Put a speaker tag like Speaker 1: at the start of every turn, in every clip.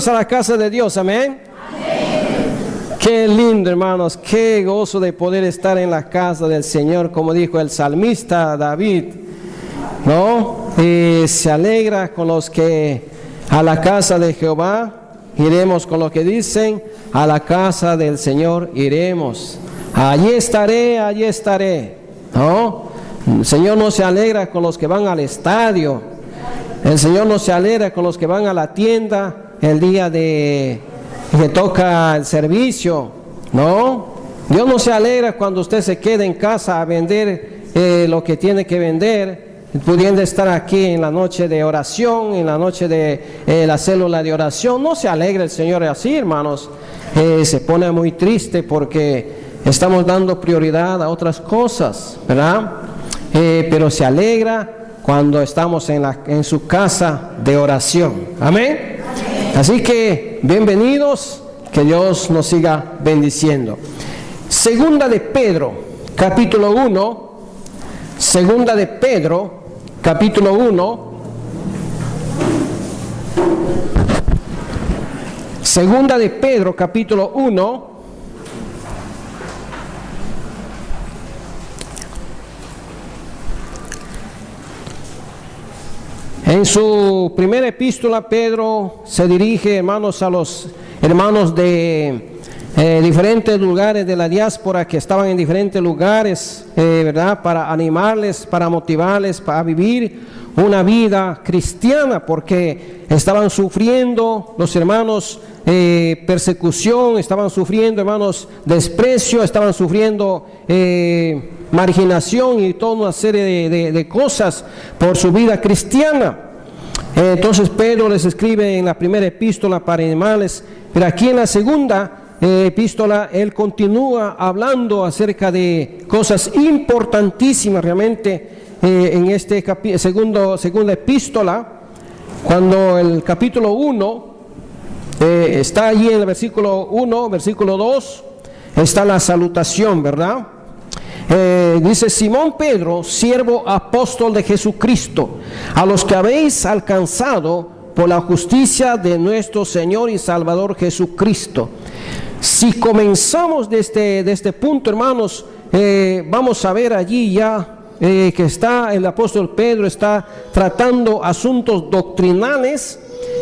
Speaker 1: Bienvenidos a la casa de Dios, amén. Qué lindo, hermanos, qué gozo de poder estar en la casa del Señor, como dijo el salmista David, ¿no? Se alegra con los que a la casa de Jehová iremos, con los que dicen a la casa del Señor iremos. Allí estaré, ¿no? El Señor no se alegra con los que van al estadio. El Señor no se alegra con los que van a la tienda el día de que toca el servicio, ¿no? Dios no se alegra cuando usted se queda en casa a vender lo que tiene que vender, pudiendo estar aquí en la noche de oración, en la noche de la célula de oración. No se alegra el Señor así, hermanos. Se pone muy triste porque estamos dando prioridad a otras cosas, ¿verdad? Pero se alegra cuando estamos en su casa de oración. Amén. Así que bienvenidos, que Dios nos siga bendiciendo. Segunda de Pedro, capítulo 1. Segunda de Pedro, capítulo 1. Segunda de Pedro, capítulo 1. En su primera epístola, Pedro se dirige, hermanos, a los hermanos de diferentes lugares de la diáspora que estaban en diferentes lugares, ¿verdad? Para animarles, para motivarles, para vivir una vida cristiana, porque estaban sufriendo los hermanos persecución, estaban sufriendo, hermanos, desprecio, estaban sufriendo marginación y toda una serie de cosas por su vida cristiana. Entonces Pedro les escribe en la primera epístola para animarles, pero aquí en la segunda epístola él continúa hablando acerca de cosas importantísimas realmente en este segunda epístola, cuando el capítulo 1 está allí en el versículo 1, versículo 2, está la salutación, ¿verdad? Dice: Simón Pedro, siervo apóstol de Jesucristo, a los que habéis alcanzado por la justicia de nuestro Señor y Salvador Jesucristo. Si comenzamos de este punto, hermanos, vamos a ver allí ya que está el apóstol Pedro está tratando asuntos doctrinales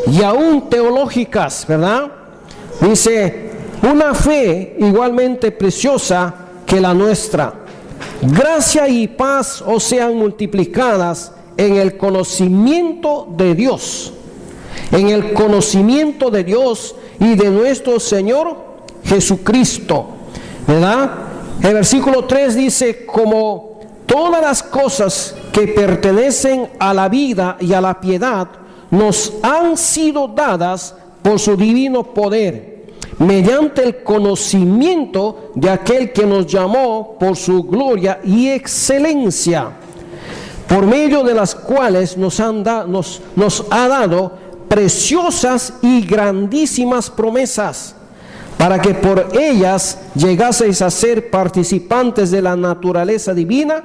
Speaker 1: y aún teológicas, ¿verdad? Dice: una fe igualmente preciosa que la nuestra. Gracia y paz os sean multiplicadas en el conocimiento de Dios. En el conocimiento de Dios y de nuestro Señor Jesucristo, ¿verdad? El versículo 3 dice: como todas las cosas que pertenecen a la vida y a la piedad nos han sido dadas por su divino poder, mediante el conocimiento de aquel que nos llamó por su gloria y excelencia, por medio de las cuales nos ha dado preciosas y grandísimas promesas, para que por ellas llegaseis a ser participantes de la naturaleza divina,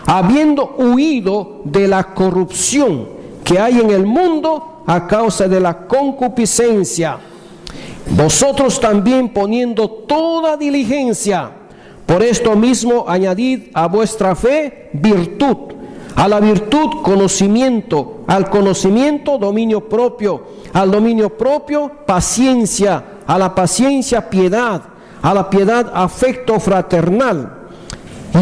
Speaker 1: habiendo huido de la corrupción que hay en el mundo a causa de la concupiscencia. Vosotros también, poniendo toda diligencia, por esto mismo añadid a vuestra fe virtud, a la virtud conocimiento, al conocimiento dominio propio, al dominio propio paciencia, a la paciencia piedad, a la piedad afecto fraternal,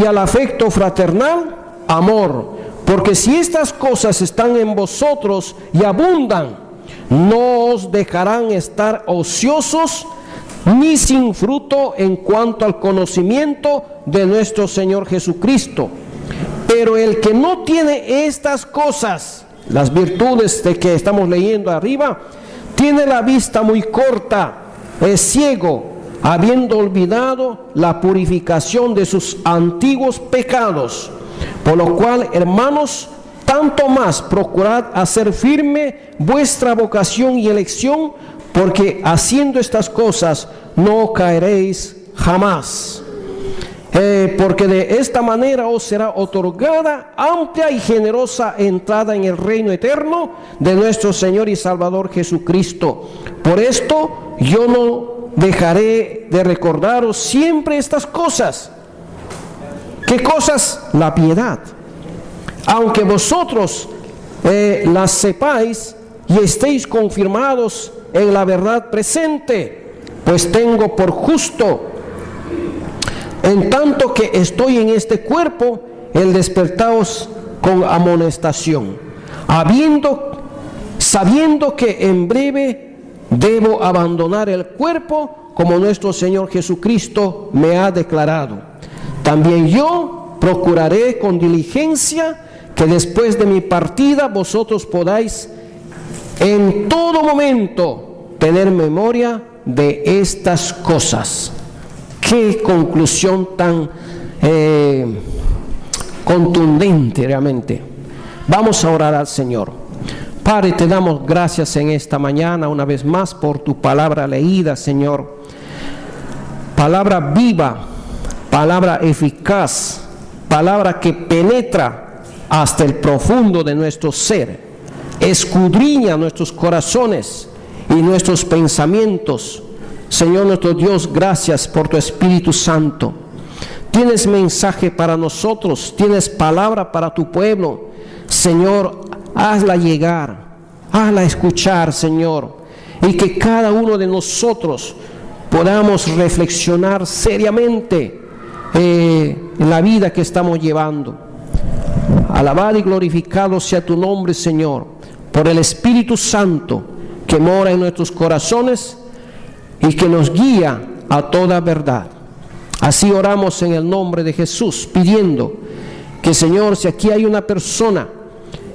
Speaker 1: y al afecto fraternal amor. Porque si estas cosas están en vosotros y abundan, no os dejarán estar ociosos ni sin fruto en cuanto al conocimiento de nuestro Señor Jesucristo. Pero el que no tiene estas cosas, las virtudes de que estamos leyendo arriba, tiene la vista muy corta, es ciego, habiendo olvidado la purificación de sus antiguos pecados. Por lo cual, hermanos, tanto más procurad hacer firme vuestra vocación y elección, porque haciendo estas cosas no caeréis jamás. porque de esta manera os será otorgada amplia y generosa entrada en el reino eterno de nuestro Señor y Salvador Jesucristo. Por esto yo no dejaré de recordaros siempre estas cosas. ¿Qué cosas? La piedad. Aunque vosotros las sepáis y estéis confirmados en la verdad presente, pues tengo por justo, en tanto que estoy en este cuerpo, el despertaos con amonestación, sabiendo que en breve debo abandonar el cuerpo, como nuestro Señor Jesucristo me ha declarado. También yo procuraré con diligencia que después de mi partida vosotros podáis en todo momento tener memoria de estas cosas. Qué conclusión tan contundente realmente. Vamos a orar al Señor. Padre, te damos gracias en esta mañana una vez más por tu palabra leída, Señor. Palabra viva, palabra eficaz, palabra que penetra hasta el profundo de nuestro ser, escudriña nuestros corazones y nuestros pensamientos. Señor nuestro Dios, gracias por tu Espíritu Santo. Tienes mensaje para nosotros, tienes palabra para tu pueblo. Señor, hazla llegar, hazla escuchar, Señor, y que cada uno de nosotros podamos reflexionar seriamente en la vida que estamos llevando. Alabado y glorificado sea tu nombre, Señor, por el Espíritu Santo que mora en nuestros corazones y que nos guía a toda verdad. Así oramos en el nombre de Jesús, pidiendo que, Señor, si aquí hay una persona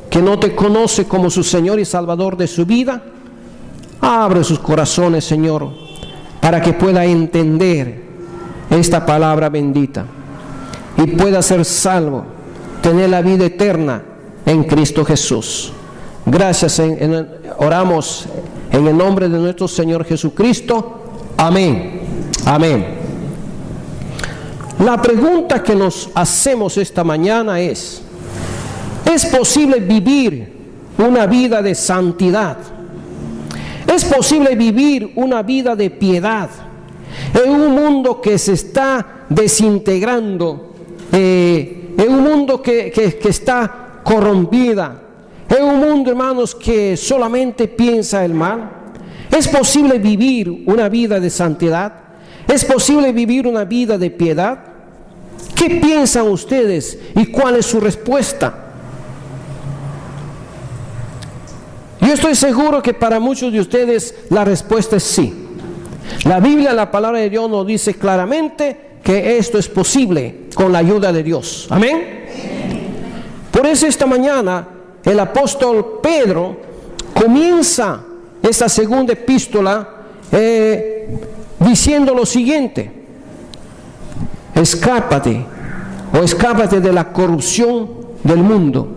Speaker 1: que no te conoce como su Señor y Salvador de su vida, abre sus corazones, Señor, para que pueda entender esta palabra bendita y pueda ser salvo, tener la vida eterna en Cristo Jesús. Gracias, oramos en el nombre de nuestro Señor Jesucristo. Amén. Amén. La pregunta que nos hacemos esta mañana ¿es posible vivir una vida de santidad? ¿Es posible vivir una vida de piedad en un mundo que se está desintegrando, en un mundo que está corrompida, en un mundo, hermanos, que solamente piensa el mal? ¿Es posible vivir una vida de santidad? ¿Es posible vivir una vida de piedad? ¿Qué piensan ustedes y cuál es su respuesta? Yo estoy seguro que para muchos de ustedes la respuesta es sí. La Biblia, la palabra de Dios, nos dice claramente que esto es posible con la ayuda de Dios. Amén. Por eso esta mañana el apóstol Pedro comienza esta segunda epístola diciendo lo siguiente: escápate de la corrupción del mundo.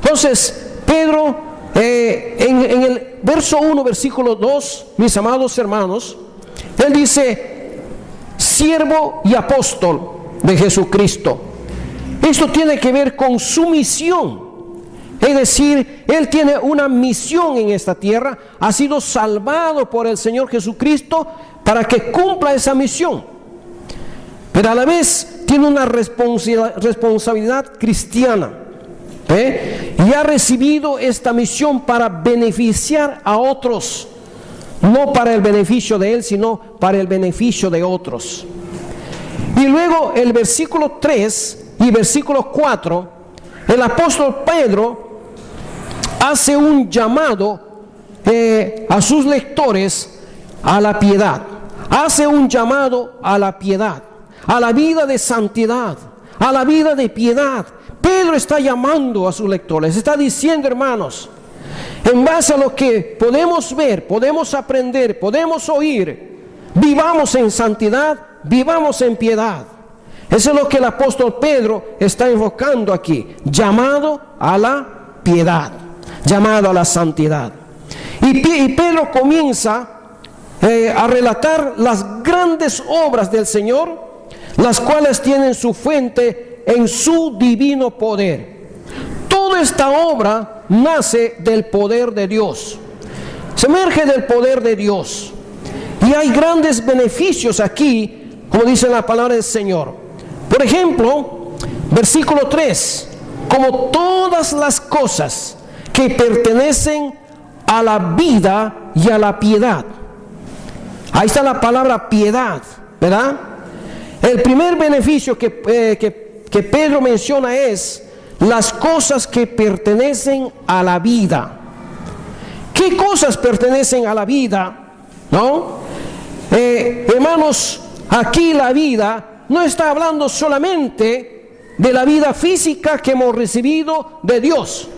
Speaker 1: Entonces Pedro en el verso 1, versículo 2, mis amados hermanos, él dice: siervo y apóstol de Jesucristo. Esto tiene que ver con su misión. Es decir, él tiene una misión en esta tierra, ha sido salvado por el Señor Jesucristo para que cumpla esa misión. Pero a la vez tiene una responsabilidad cristiana. Y ha recibido esta misión para beneficiar a otros, no para el beneficio de él, sino para el beneficio de otros. Y luego el versículo 3 y versículo 4, el apóstol Pedro hace un llamado a sus lectores a la piedad. Hace un llamado a la piedad, a la vida de santidad, a la vida de piedad. Pedro está llamando a sus lectores, está diciendo: hermanos, en base a lo que podemos ver, podemos aprender, podemos oír, vivamos en santidad, vivamos en piedad. Eso es lo que el apóstol Pedro está enfocando aquí: llamado a la piedad, llamado a la santidad. Y Pedro comienza a relatar las grandes obras del Señor, las cuales tienen su fuente en su divino poder. Toda esta obra nace del poder de Dios, se emerge del poder de Dios. Y hay grandes beneficios aquí, como dice la palabra del Señor. Por ejemplo, versículo 3, como todas las cosas que pertenecen a la vida y a la piedad. Ahí está la palabra piedad, ¿verdad? El primer beneficio que Pedro menciona es las cosas que pertenecen a la vida. ¿Qué cosas pertenecen a la vida? ¿No? Hermanos, aquí la vida no está hablando solamente de la vida física que hemos recibido de Dios,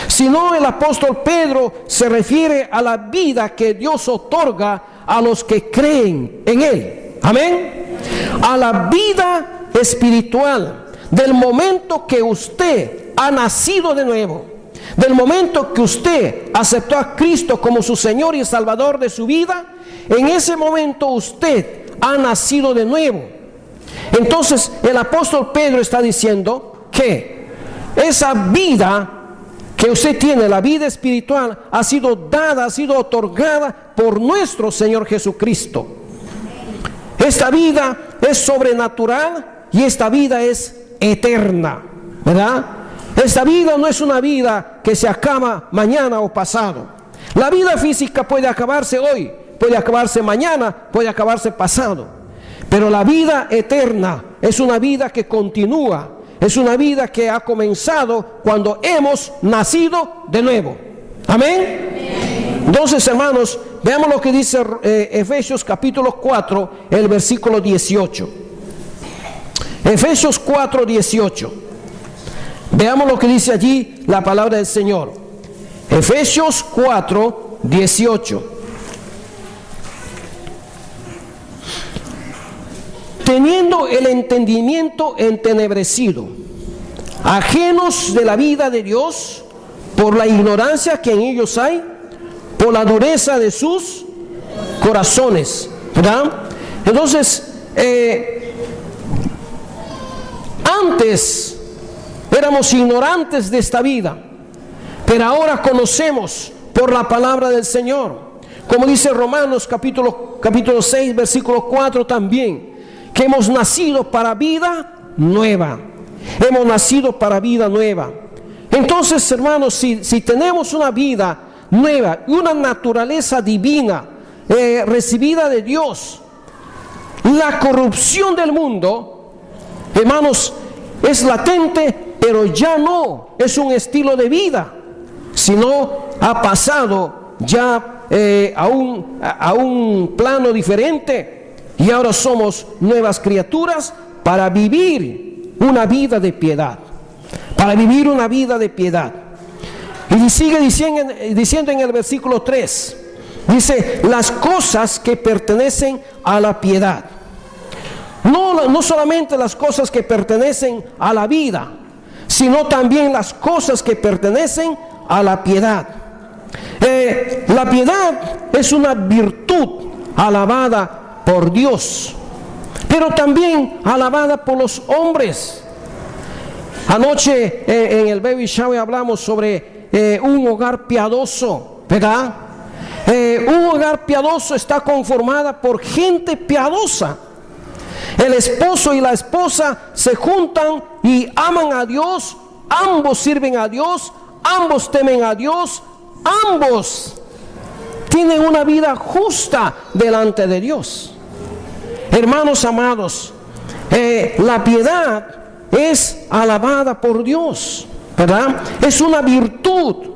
Speaker 1: sino el apóstol Pedro se refiere a la vida que Dios otorga a los que creen en Él. Amén. A la vida espiritual, del momento que usted ha nacido de nuevo, del momento que usted aceptó a Cristo como su Señor y Salvador de su vida, en ese momento usted ha nacido de nuevo. Entonces el apóstol Pedro está diciendo que esa vida que usted tiene, la vida espiritual, ha sido dada, ha sido otorgada por nuestro Señor Jesucristo. Esta vida es sobrenatural y esta vida es eterna, ¿verdad? Esta vida no es una vida que se acaba mañana o pasado. La vida física puede acabarse hoy, puede acabarse mañana, puede acabarse pasado. Pero la vida eterna es una vida que continúa, es una vida que ha comenzado cuando hemos nacido de nuevo. Amén. Entonces, hermanos, veamos lo que dice Efesios capítulo 4, el versículo 18. Efesios 4, 18. Veamos lo que dice allí la palabra del Señor. Efesios 4, 18. Teniendo el entendimiento entenebrecido, ajenos de la vida de Dios, por la ignorancia que en ellos hay, por la dureza de sus corazones, ¿verdad? Entonces, antes éramos ignorantes de esta vida, pero ahora conocemos por la palabra del Señor. Como dice Romanos capítulo 6, versículo 4 también, que hemos nacido para vida nueva. Hemos nacido para vida nueva. Entonces, hermanos, si tenemos una vida nueva y una naturaleza divina recibida de Dios, la corrupción del mundo, hermanos, es latente, pero ya no es un estilo de vida, sino ha pasado ya a un plano diferente. Y ahora somos nuevas criaturas para vivir una vida de piedad. Para vivir una vida de piedad. Y sigue diciendo en el versículo 3. Dice, las cosas que pertenecen a la piedad. No solamente las cosas que pertenecen a la vida, sino también las cosas que pertenecen a la piedad. La piedad es una virtud alabada por Dios, pero también alabada por los hombres. Anoche en el Baby Shower hablamos sobre un hogar piadoso, ¿verdad? Un hogar piadoso está conformada por gente piadosa. El esposo y la esposa se juntan y aman a Dios, ambos sirven a Dios, ambos temen a Dios, ambos tienen una vida justa delante de Dios. Hermanos amados, la piedad es alabada por Dios, ¿verdad? Es una virtud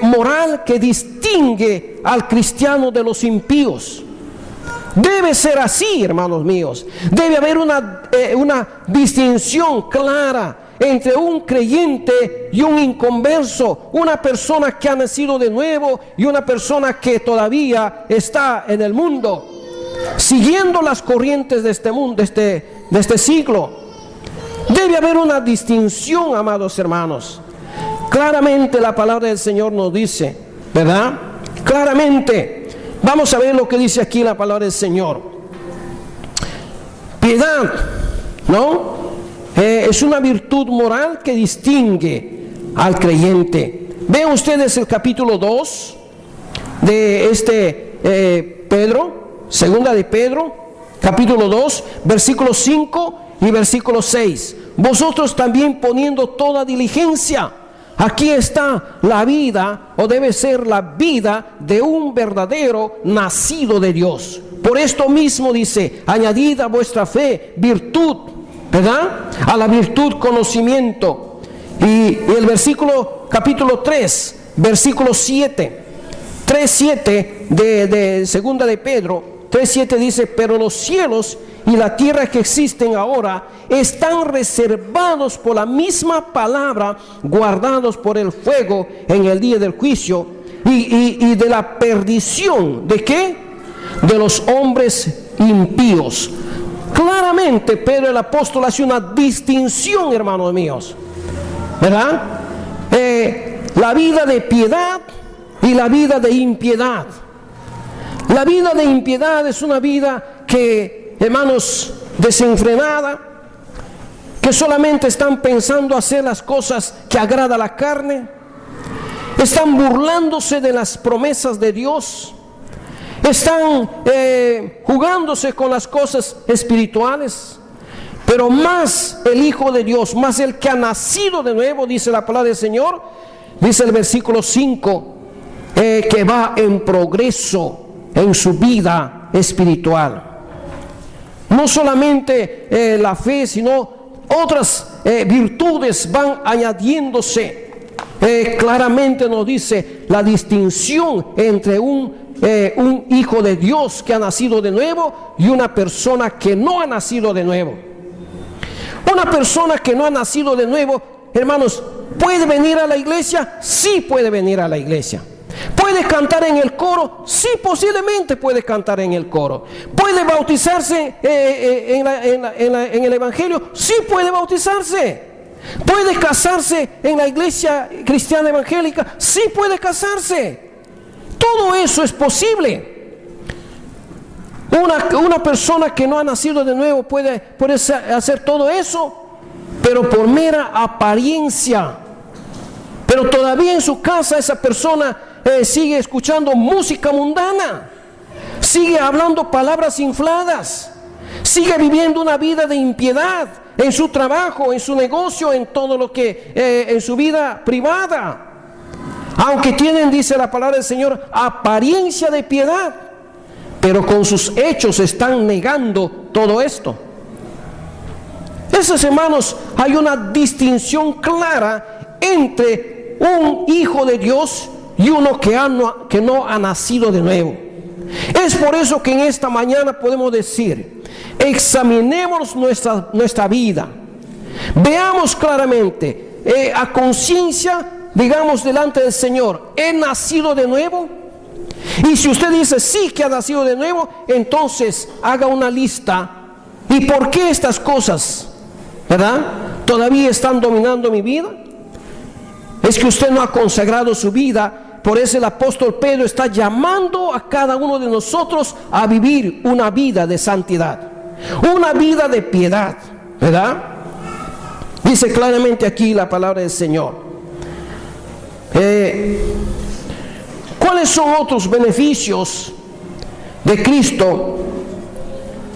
Speaker 1: moral que distingue al cristiano de los impíos. Debe ser así, hermanos míos. Debe haber una distinción clara entre un creyente y un inconverso, una persona que ha nacido de nuevo y una persona que todavía está en el mundo, siguiendo las corrientes de este mundo, de este siglo. Debe haber una distinción, amados hermanos. Claramente la palabra del Señor nos dice, ¿verdad? Claramente. Vamos a ver lo que dice aquí la palabra del Señor. piedad, ¿no? Es una virtud moral que distingue al creyente. Vean ustedes el capítulo 2 de Pedro, segunda de Pedro, capítulo 2, versículo 5 y versículo 6. Vosotros también poniendo toda diligencia. Aquí está la vida, o debe ser la vida de un verdadero nacido de Dios. Por esto mismo dice, añadid a vuestra fe virtud, ¿verdad? A la virtud conocimiento. Y el versículo, capítulo 3, versículo 7, 3:7 de segunda de Pedro, 3:7 dice, pero los cielos y la tierra que existen ahora están reservados por la misma palabra, guardados por el fuego en el día del juicio y de la perdición. ¿De qué? De los hombres impíos. Claramente Pedro el apóstol hace una distinción, hermanos míos, ¿verdad? La vida de piedad y la vida de impiedad. La vida de impiedad es una vida que, hermanos, desenfrenada, que solamente están pensando hacer las cosas que agrada a la carne, están burlándose de las promesas de Dios, están jugándose con las cosas espirituales. Pero más el Hijo de Dios, más el que ha nacido de nuevo, dice la palabra del Señor, dice el versículo 5, que va en progreso en su vida espiritual. No solamente la fe, sino otras virtudes van añadiéndose. Claramente nos dice la distinción entre un hijo de Dios que ha nacido de nuevo y una persona que no ha nacido de nuevo. Una persona que no ha nacido de nuevo, hermanos, ¿puede venir a la iglesia? Sí puede venir a la iglesia. ¿Puede cantar en el coro? Sí, posiblemente puede cantar en el coro. ¿Puede bautizarse en el evangelio? Sí puede bautizarse. ¿Puede casarse en la iglesia cristiana evangélica? Sí puede casarse. Todo eso es posible. Una persona que no ha nacido de nuevo puede hacer todo eso, pero por mera apariencia. Pero todavía en su casa esa persona sigue escuchando música mundana, sigue hablando palabras infladas, sigue viviendo una vida de impiedad en su trabajo, en su negocio, en todo lo que, en su vida privada. Aunque tienen, dice la palabra del Señor, apariencia de piedad, pero con sus hechos están negando todo esto. Esos hermanos, hay una distinción clara entre un hijo de Dios y uno que no ha nacido de nuevo. Es por eso que en esta mañana podemos decir, examinemos nuestra vida, veamos claramente, a conciencia, digamos delante del Señor, ¿he nacido de nuevo? Y si usted dice sí que ha nacido de nuevo, entonces haga una lista. ¿Y por qué estas cosas, verdad, todavía están dominando mi vida? Es que usted no ha consagrado su vida. Por eso el apóstol Pedro está llamando a cada uno de nosotros a vivir una vida de santidad, una vida de piedad, ¿verdad? Dice claramente aquí la palabra del Señor. ¿Cuáles son otros beneficios de Cristo?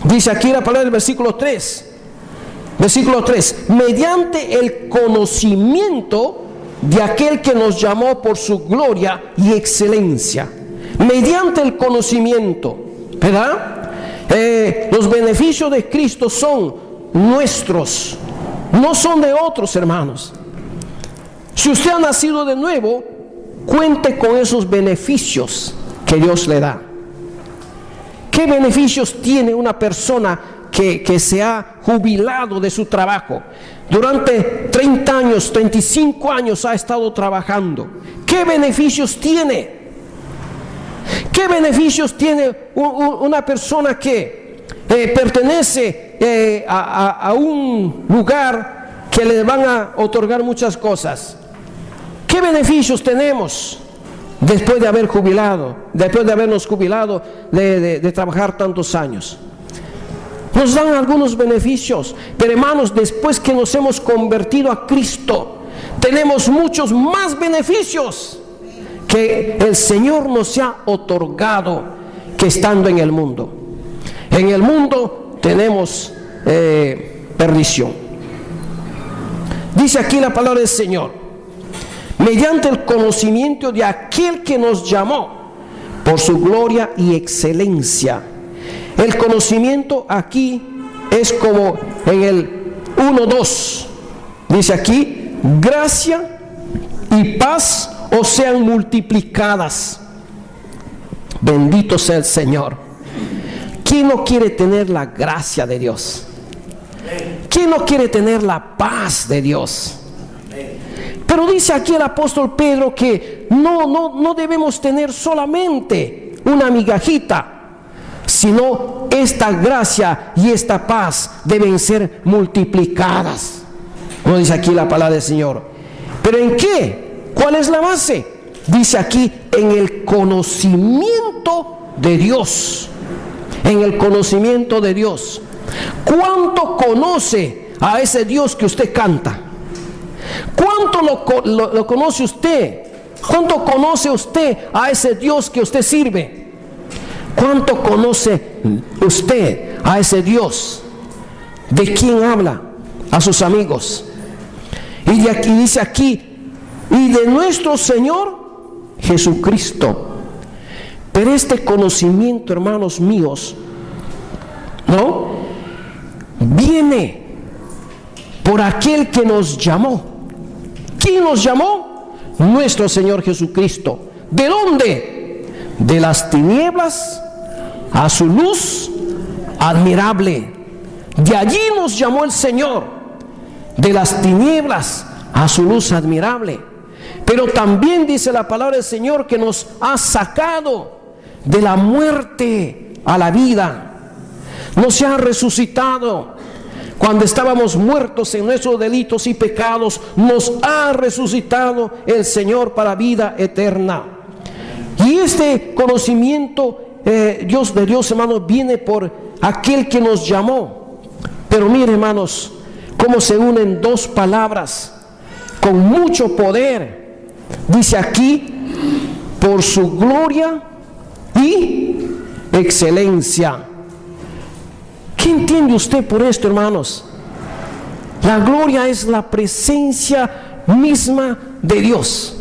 Speaker 1: Dice aquí la palabra del versículo 3. Versículo 3. Mediante el conocimiento de aquel que nos llamó por su gloria y excelencia. Mediante el conocimiento, ¿verdad? Los beneficios de Cristo son nuestros, no son de otros, hermanos. Si usted ha nacido de nuevo, cuente con esos beneficios que Dios le da. ¿Qué beneficios tiene una persona que se ha jubilado de su trabajo? Durante 30 años, 35 años ha estado trabajando. ¿Qué beneficios tiene? ¿Qué beneficios tiene una persona que pertenece a un lugar que le van a otorgar muchas cosas? ¿Qué beneficios tenemos después de haber jubilado, después de habernos jubilado de trabajar tantos años? nos dan algunos beneficios, pero hermanos, después que nos hemos convertido a Cristo, tenemos muchos más beneficios que el Señor nos ha otorgado que estando en el mundo. En el mundo tenemos perdición. Dice aquí la palabra del Señor: mediante el conocimiento de aquel que nos llamó por su gloria y excelencia. El conocimiento aquí es como en el 1:2. Dice aquí: gracia y paz os sean multiplicadas. Bendito sea el Señor. ¿Quién no quiere tener la gracia de Dios? ¿Quién no quiere tener la paz de Dios? Pero dice aquí el apóstol Pedro que no debemos tener solamente una migajita, sino esta gracia y esta paz deben ser multiplicadas, como dice aquí la palabra del Señor. ¿Pero en qué? ¿Cuál es la base? Dice aquí: en el conocimiento de Dios. En el conocimiento de Dios. ¿Cuánto conoce a ese Dios que usted canta? ¿Cuánto lo conoce usted? ¿Cuánto conoce usted a ese Dios que usted sirve? ¿Cuánto conoce usted a ese Dios? ¿De quién habla? A sus amigos. Y de aquí dice aquí: y de nuestro Señor Jesucristo. Pero este conocimiento, hermanos míos, ¿no? Viene por aquel que nos llamó. ¿Quién nos llamó? Nuestro Señor Jesucristo. ¿De dónde? De las tinieblas a su luz admirable. De allí nos llamó el Señor, de las tinieblas a su luz admirable. Pero también dice la palabra del Señor que nos ha sacado de la muerte a la vida. Nos ha resucitado. Cuando estábamos muertos en nuestros delitos y pecados, nos ha resucitado el Señor para vida eterna. Y este conocimiento de Dios, hermanos, viene por aquel que nos llamó. Pero mire, hermanos, cómo se unen dos palabras con mucho poder. Dice aquí: por su gloria y excelencia. ¿Qué entiende usted por esto, hermanos? La gloria es la presencia misma de Dios.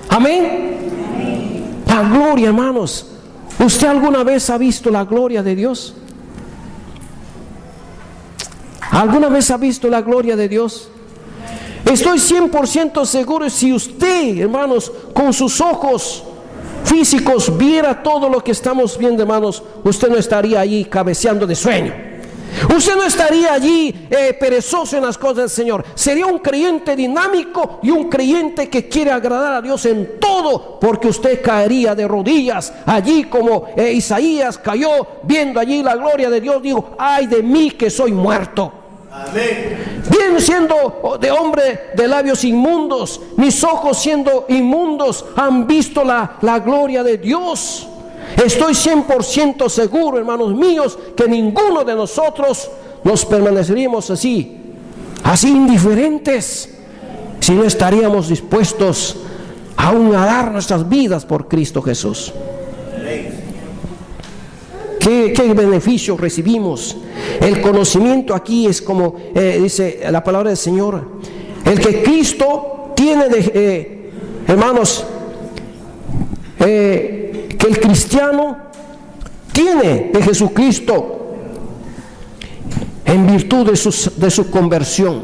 Speaker 1: Amén. La gloria, hermanos. ¿Usted alguna vez ha visto la gloria de Dios? ¿Alguna vez ha visto la gloria de Dios? Estoy 100% seguro, si usted, hermanos, con sus ojos físicos viera todo lo que estamos viendo, hermanos, usted no estaría allí cabeceando de sueño. Usted no estaría allí perezoso en las cosas del Señor. Sería un creyente dinámico y un creyente que quiere agradar a Dios en todo, porque usted caería de rodillas allí como Isaías cayó viendo allí la gloria de Dios. Digo: ay de mí que soy muerto. Amén. Bien, siendo de hombre de labios inmundos, mis ojos siendo inmundos han visto la gloria de Dios. Estoy 100% seguro, hermanos míos, que ninguno de nosotros nos permaneceríamos así indiferentes, si no estaríamos dispuestos aún a dar nuestras vidas por Cristo Jesús. ¿Qué beneficio recibimos? El conocimiento aquí es como dice la palabra del Señor: el que Cristo tiene hermanos, que el cristiano tiene de Jesucristo en virtud de su conversión.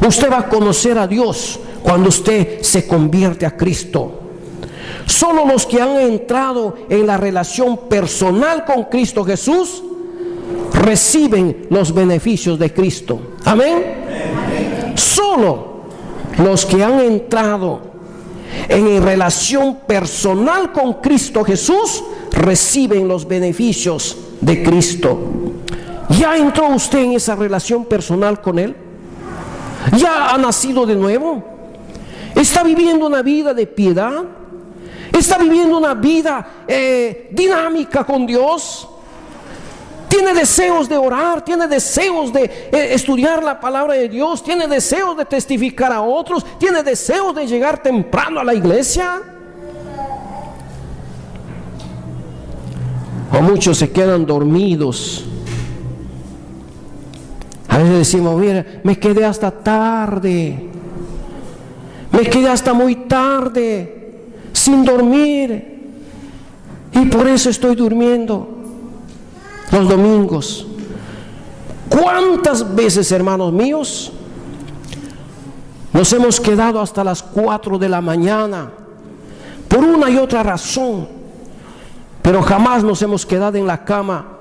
Speaker 1: Usted va a conocer a Dios cuando usted se convierte a Cristo. Solo los que han entrado en la relación personal con Cristo Jesús reciben los beneficios de Cristo. Amén. Solo los que han entrado en relación personal con Cristo Jesús reciben los beneficios de Cristo. ¿Ya entró usted en esa relación personal con Él? ¿Ya ha nacido de nuevo? ¿Está viviendo una vida de piedad? ¿Está viviendo una vida dinámica con Dios? tiene deseos de orar, tiene deseos de estudiar la palabra de Dios, tiene deseos de testificar a otros, tiene deseos de llegar temprano a la iglesia. O muchos se quedan dormidos. A veces decimos, mira, me quedé hasta tarde, me quedé hasta muy tarde sin dormir y por eso estoy durmiendo los domingos. ¿Cuántas veces, hermanos míos, nos hemos quedado hasta las 4 de la mañana por una y otra razón, pero jamás nos hemos quedado en la cama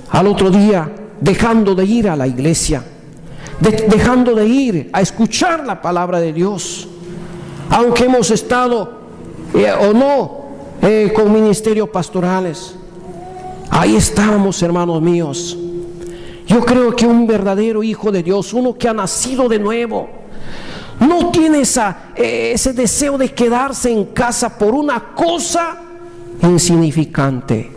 Speaker 1: al otro día dejando de ir a la iglesia, dejando de ir a escuchar la palabra de Dios, aunque hemos estado o no con ministerios pastorales? Ahí estábamos, hermanos míos. Yo creo que un verdadero hijo de Dios, uno que ha nacido de nuevo, no tiene ese deseo de quedarse en casa por una cosa insignificante,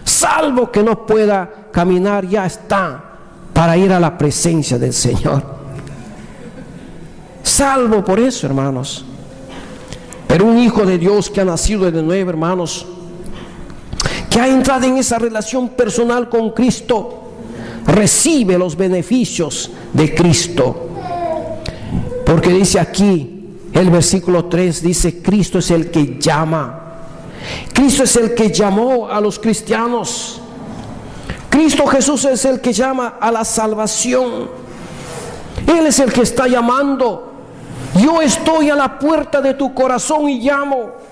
Speaker 1: salvo que no pueda caminar, ya está para ir a la presencia del Señor, salvo por eso, hermanos. Pero un hijo de Dios que ha nacido de nuevo, hermanos, que ha entrado en esa relación personal con Cristo, recibe los beneficios de Cristo. Porque dice aquí, el versículo 3 dice, Cristo es el que llama. Cristo es el que llamó a los cristianos. Cristo Jesús es el que llama a la salvación. Él es el que está llamando. Yo estoy a la puerta de tu corazón y llamo.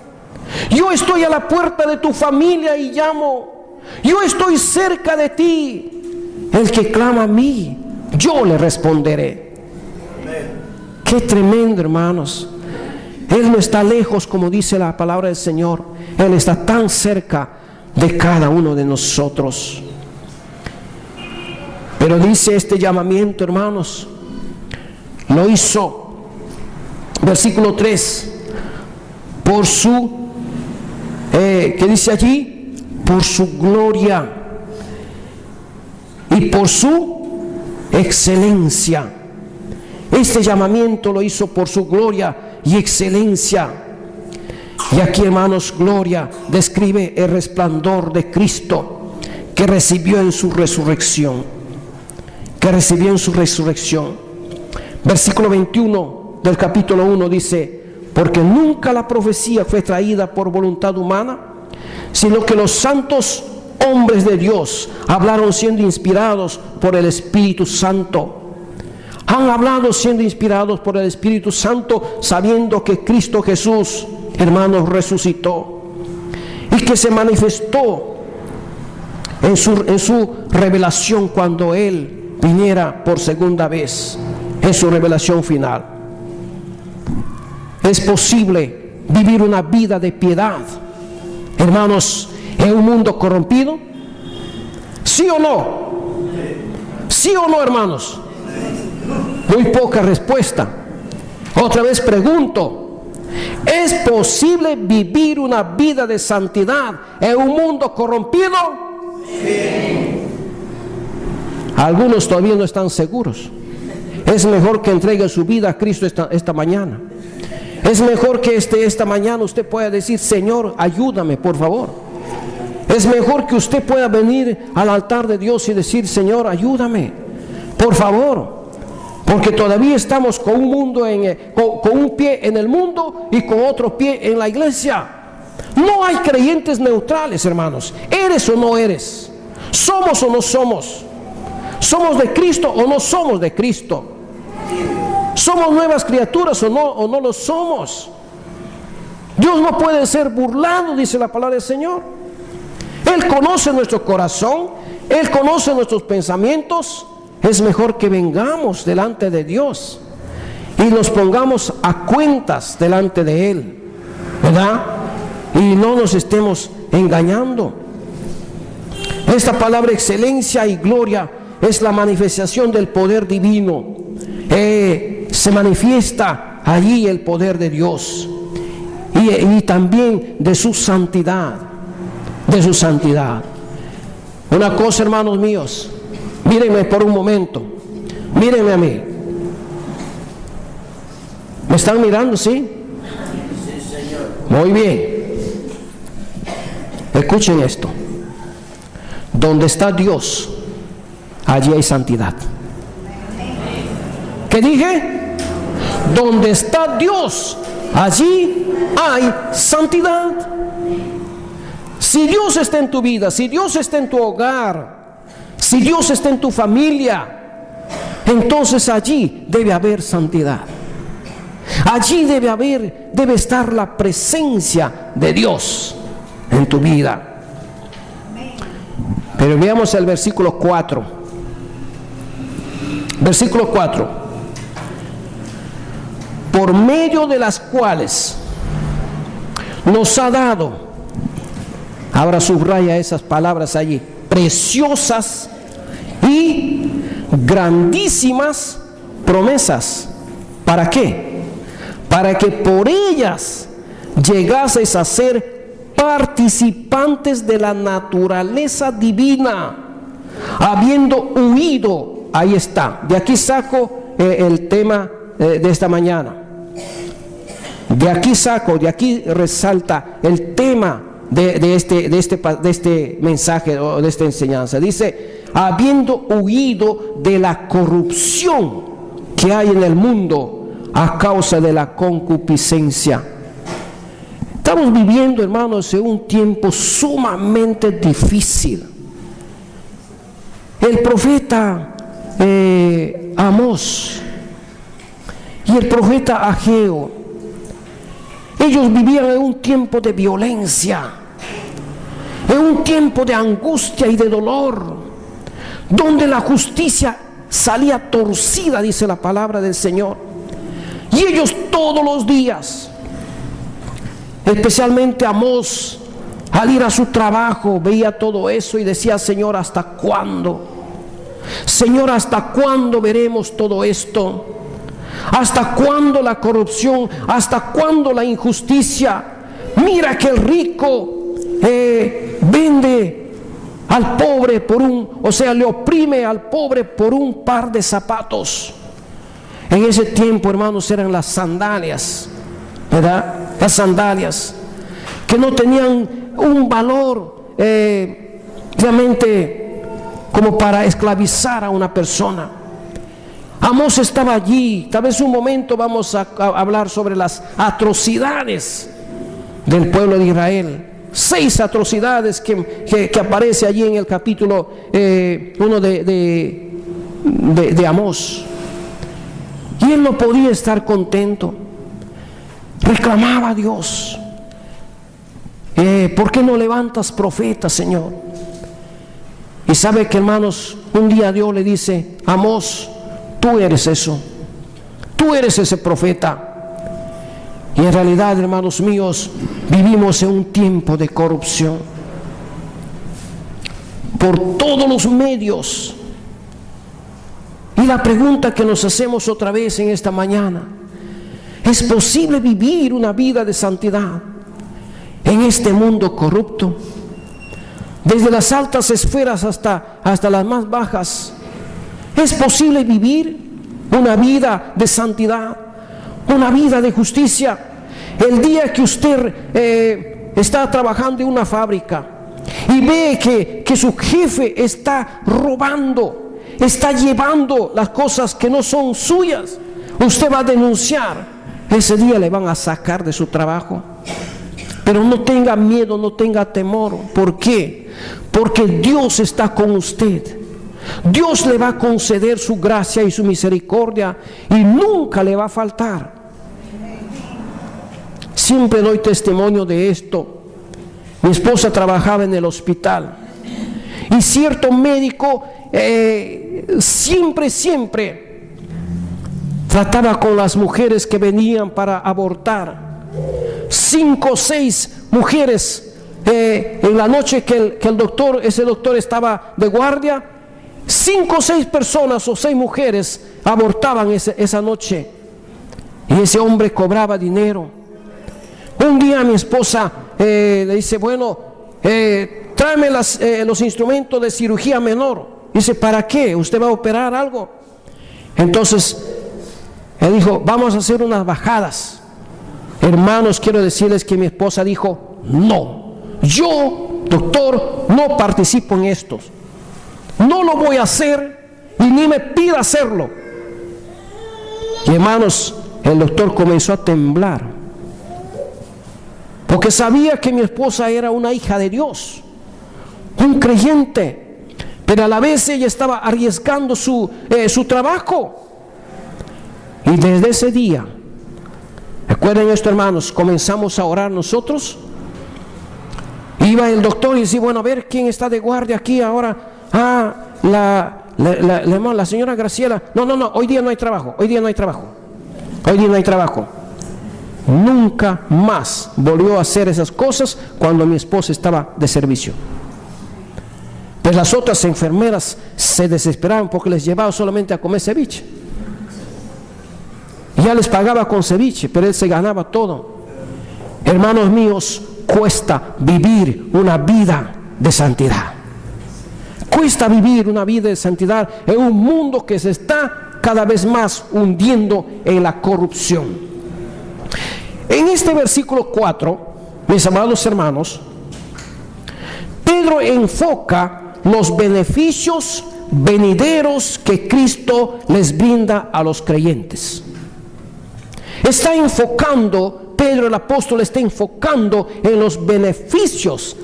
Speaker 1: Yo estoy a la puerta de tu familia y llamo. Yo estoy cerca de ti. El que clama a mí, yo le responderé. Qué tremendo, hermanos. Él no está lejos, como dice la palabra del Señor. Él está tan cerca de cada uno de nosotros. Pero dice este llamamiento, hermanos, lo hizo, versículo 3, por su, ¿qué dice allí? Por su gloria y por su excelencia. Este llamamiento lo hizo por su gloria y excelencia. Y aquí, hermanos, gloria describe el resplandor de Cristo que recibió en su resurrección. Versículo 21 del capítulo 1 dice, porque nunca la profecía fue traída por voluntad humana, sino que los santos hombres de Dios hablaron siendo inspirados por el Espíritu Santo. Han hablado siendo inspirados por el Espíritu Santo, sabiendo que Cristo Jesús, hermanos, resucitó y que se manifestó en su revelación cuando Él viniera por segunda vez, en su revelación final. Es posible vivir una vida de piedad, hermanos, en un mundo corrompido. ¿Sí o no? ¿Sí o no, hermanos? Muy poca respuesta. Otra vez pregunto, ¿es posible vivir una vida de santidad en un mundo corrompido? Sí. Algunos todavía no están seguros. Es mejor que entregue su vida a Cristo esta mañana. Es mejor que esta mañana usted pueda decir, Señor, ayúdame, por favor. Es mejor que usted pueda venir al altar de Dios y decir, Señor, ayúdame, por favor. Porque todavía estamos con un mundo con un pie en el mundo y con otro pie en la iglesia. No hay creyentes neutrales, hermanos. ¿Eres o no eres? ¿Somos o no somos? ¿Somos de Cristo o no somos de Cristo? ¿Somos nuevas criaturas o no lo somos? Dios no puede ser burlado, dice la palabra del Señor. Él conoce nuestro corazón, Él conoce nuestros pensamientos. Es mejor que vengamos delante de Dios y nos pongamos a cuentas delante de Él, ¿verdad? Y no nos estemos engañando. Esta palabra excelencia y gloria es la manifestación del poder divino. Se manifiesta allí el poder de Dios y también de su santidad, Una cosa, hermanos míos, mírenme por un momento, mírenme a mí. ¿Me están mirando, sí? Muy bien. Escuchen esto. Donde está Dios, allí hay santidad. ¿Qué dije? Donde está Dios, allí hay santidad. Si Dios está en tu vida, si Dios está en tu hogar, si Dios está en tu familia, entonces allí debe haber santidad. Allí debe estar la presencia de Dios en tu vida. Pero veamos el versículo 4. Versículo 4. Por medio de las cuales nos ha dado, ahora subraya esas palabras allí, preciosas y grandísimas promesas. ¿Para qué? Para que por ellas llegaseis a ser participantes de la naturaleza divina, habiendo huido. Ahí está. De aquí saco el tema de esta mañana. De aquí resalta el tema de este mensaje o de esta enseñanza. Dice, habiendo huido de la corrupción que hay en el mundo a causa de la concupiscencia. Estamos viviendo, hermanos, en un tiempo sumamente difícil. El profeta Amós y el profeta Ageo, ellos vivían en un tiempo de violencia, en un tiempo de angustia y de dolor, donde la justicia salía torcida, dice la palabra del Señor. Y ellos todos los días, especialmente Amós, al ir a su trabajo, veía todo eso y decía, Señor, ¿hasta cuándo? Señor, ¿hasta cuándo veremos todo esto? ¿Hasta cuándo la corrupción? ¿Hasta cuándo la injusticia? Mira que el rico vende al pobre le oprime al pobre por un par de zapatos. En ese tiempo, hermanos, eran las sandalias, ¿verdad? Las sandalias que no tenían un valor realmente como para esclavizar a una persona. Amós estaba allí. Tal vez un momento vamos a hablar sobre las atrocidades del pueblo de Israel. 6 atrocidades que aparece allí en el capítulo 1 de Amós. Y él no podía estar contento. Reclamaba a Dios. ¿Por qué no levantas profetas, Señor? Y sabe que, hermanos, un día Dios le dice, Amós, tú eres eso. Tú eres ese profeta. Y en realidad, hermanos míos, vivimos en un tiempo de corrupción. Por todos los medios. Y la pregunta que nos hacemos otra vez en esta mañana, ¿es posible vivir una vida de santidad en este mundo corrupto? Desde las altas esferas hasta las más bajas. ¿Es posible vivir una vida de santidad, una vida de justicia? El día que usted está trabajando en una fábrica y ve que su jefe está robando, está llevando las cosas que no son suyas, usted va a denunciar. Ese día le van a sacar de su trabajo. Pero no tenga miedo, no tenga temor. ¿Por qué? Porque Dios está con usted. Dios le va a conceder su gracia y su misericordia y nunca le va a faltar. Siempre doy testimonio de esto. Mi esposa trabajaba en el hospital y cierto médico siempre trataba con las mujeres que venían para abortar. 5 o 6 mujeres en la noche que ese doctor estaba de guardia, 5 o 6 personas o 6 mujeres abortaban esa noche y ese hombre cobraba dinero. Un día mi esposa le dice, bueno, tráeme los instrumentos de cirugía menor. Dice, ¿para qué? ¿Usted va a operar algo? Entonces, él dijo, vamos a hacer unas bajadas. Hermanos, quiero decirles que mi esposa dijo, no, yo, doctor, no participo en esto. No lo voy a hacer y ni me pida hacerlo. Y hermanos, el doctor comenzó a temblar, porque sabía que mi esposa era una hija de Dios, un creyente, pero a la vez ella estaba arriesgando su trabajo. Y desde ese día, recuerden esto, hermanos, comenzamos a orar nosotros. Iba el doctor y decía, bueno, a ver quién está de guardia aquí ahora. La señora Graciela. No, hoy día no hay trabajo. Nunca más volvió a hacer esas cosas cuando mi esposa estaba de servicio. Pues las otras enfermeras se desesperaban porque les llevaba solamente a comer ceviche. Ya les pagaba con ceviche, pero él se ganaba todo. Hermanos míos, cuesta vivir una vida de santidad. Cuesta vivir una vida de santidad en un mundo que se está cada vez más hundiendo en la corrupción. En este versículo 4, mis amados hermanos, Pedro enfoca los beneficios venideros que Cristo les brinda a los creyentes. Está enfocando, Pedro el apóstol está enfocando en los beneficios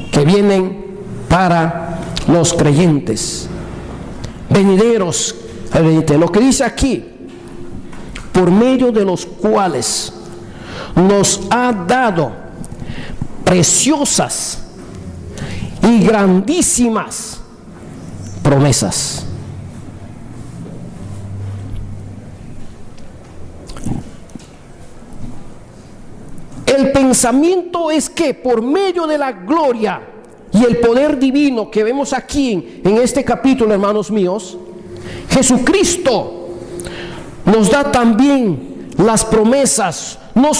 Speaker 1: que vienen para los creyentes. Venideros, lo que dice aquí, por medio de los cuales nos ha dado preciosas y grandísimas promesas. El pensamiento es que por medio de la gloria y el poder divino que vemos aquí en este capítulo, hermanos míos, Jesucristo nos da también las promesas, no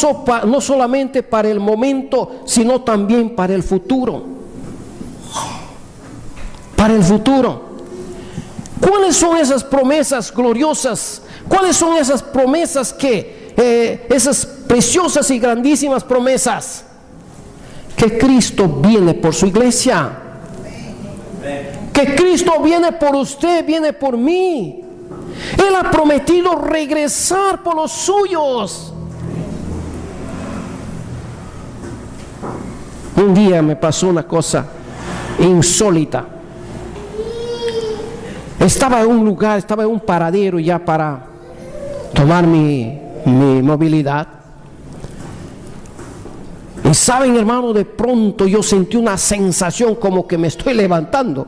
Speaker 1: solamente para el momento, sino también para el futuro. Para el futuro. ¿Cuáles son esas promesas gloriosas? ¿Cuáles son esas promesas esas preciosas y grandísimas promesas? Que Cristo viene por su iglesia. Que Cristo viene por usted, viene por mí. Él ha prometido regresar por los suyos. Un día me pasó una cosa insólita. Estaba en un lugar, estaba en un paradero ya para tomar mi movilidad. Y saben, hermano, de pronto yo sentí una sensación como que me estoy levantando.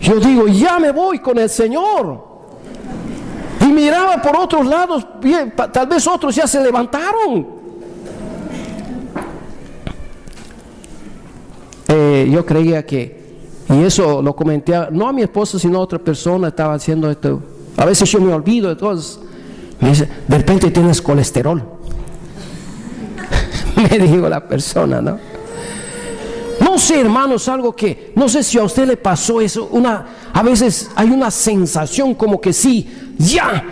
Speaker 1: Yo digo, ya me voy con el Señor. Y miraba por otros lados, bien, tal vez otros ya se levantaron. Yo creía que, y eso lo comenté, no a mi esposa, sino a otra persona, estaba haciendo esto. A veces yo me olvido de cosas. Me dice, de repente tienes colesterol. Me dijo la persona, ¿no? No sé, hermanos, algo que, no sé si a usted le pasó eso, a veces hay una sensación como que sí, ya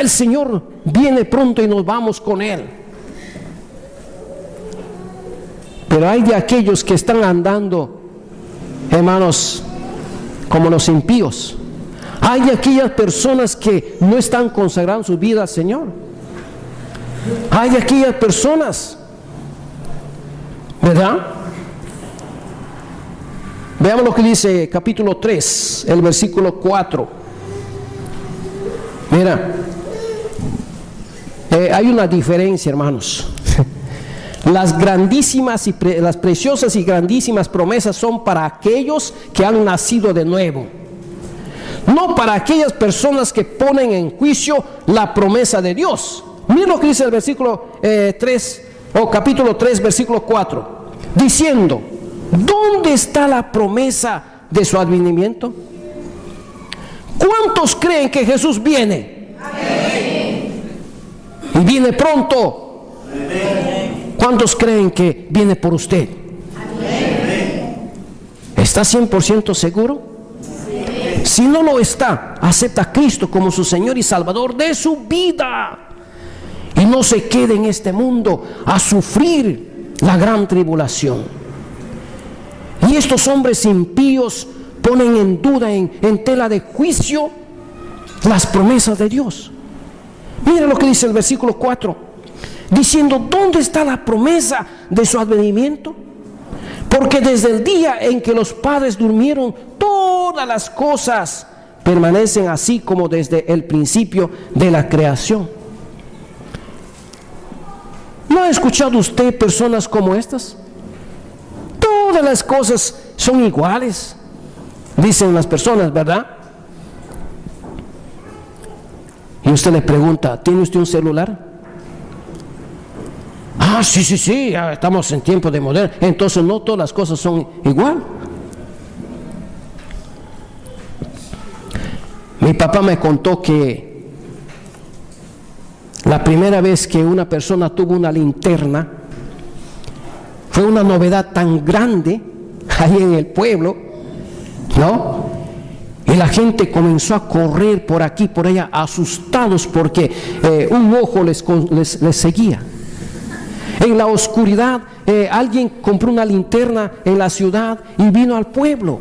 Speaker 1: el Señor viene pronto y nos vamos con Él. Pero hay de aquellos que están andando, hermanos, como los impíos. Hay de aquellas personas que no están consagrando su vida al Señor. Hay de aquellas personas, ¿verdad? Veamos lo que dice capítulo 3, el versículo 4. Mira, hay una diferencia, hermanos. Las grandísimas y las preciosas y grandísimas promesas son para aquellos que han nacido de nuevo, no para aquellas personas que ponen en juicio la promesa de Dios. Mira lo que dice el versículo 3, o capítulo 3, versículo 4, diciendo, ¿dónde está la promesa de su advenimiento? ¿Cuántos creen que Jesús viene? Amén. Y viene pronto. Amén. ¿Cuántos creen que viene por usted? ¿Está 100% seguro? Si no lo está, acepta a Cristo como su Señor y Salvador de su vida. Y no se quede en este mundo a sufrir la gran tribulación. Y estos hombres impíos ponen en duda, en tela de juicio, las promesas de Dios. Mira lo que dice el versículo 4, diciendo: ¿dónde está la promesa de su advenimiento? Porque desde el día en que los padres durmieron, todas las cosas permanecen así como desde el principio de la creación. ¿No ha escuchado usted personas como estas? Todas las cosas son iguales, dicen las personas, ¿verdad? Y usted le pregunta: ¿tiene usted un celular? Ah, sí, ya estamos en tiempo de moderno. Entonces no todas las cosas son igual. Mi papá me contó que la primera vez que una persona tuvo una linterna fue una novedad tan grande ahí en el pueblo, ¿no? Y la gente comenzó a correr por aquí, por allá, asustados porque un ojo les seguía. En la oscuridad, alguien compró una linterna en la ciudad y vino al pueblo.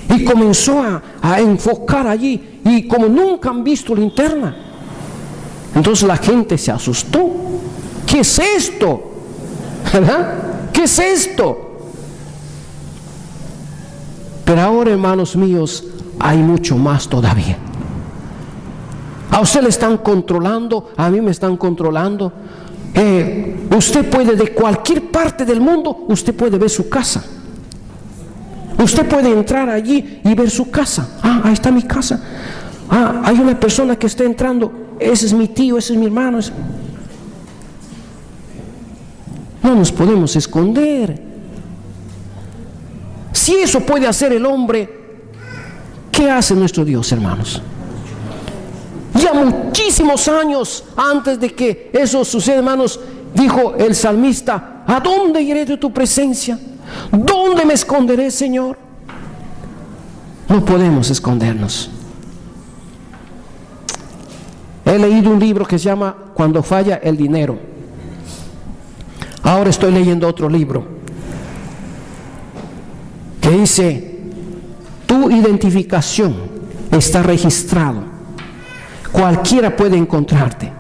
Speaker 1: Y comenzó a enfocar allí. Y como nunca han visto linterna, entonces la gente se asustó. ¿Qué es esto? ¿Verdad? ¿Qué es esto? Pero ahora, hermanos míos, hay mucho más todavía. A usted le están controlando, a mí me están controlando. Usted puede, de cualquier parte del mundo, usted puede ver su casa. Usted puede entrar allí y ver su casa. Ah, ahí está mi casa. Ah, hay una persona que está entrando. Ese es mi tío, ese es mi hermano. No nos podemos esconder. Si eso puede hacer el hombre, ¿qué hace nuestro Dios, hermanos? Ya muchísimos años antes de que eso suceda, hermanos, dijo el salmista: ¿a dónde iré de tu presencia? ¿Dónde me esconderé, Señor? No podemos escondernos. He leído un libro que se llama Cuando falla el dinero. Ahora estoy leyendo otro libro que dice: tu identificación está registrado. Cualquiera puede encontrarte.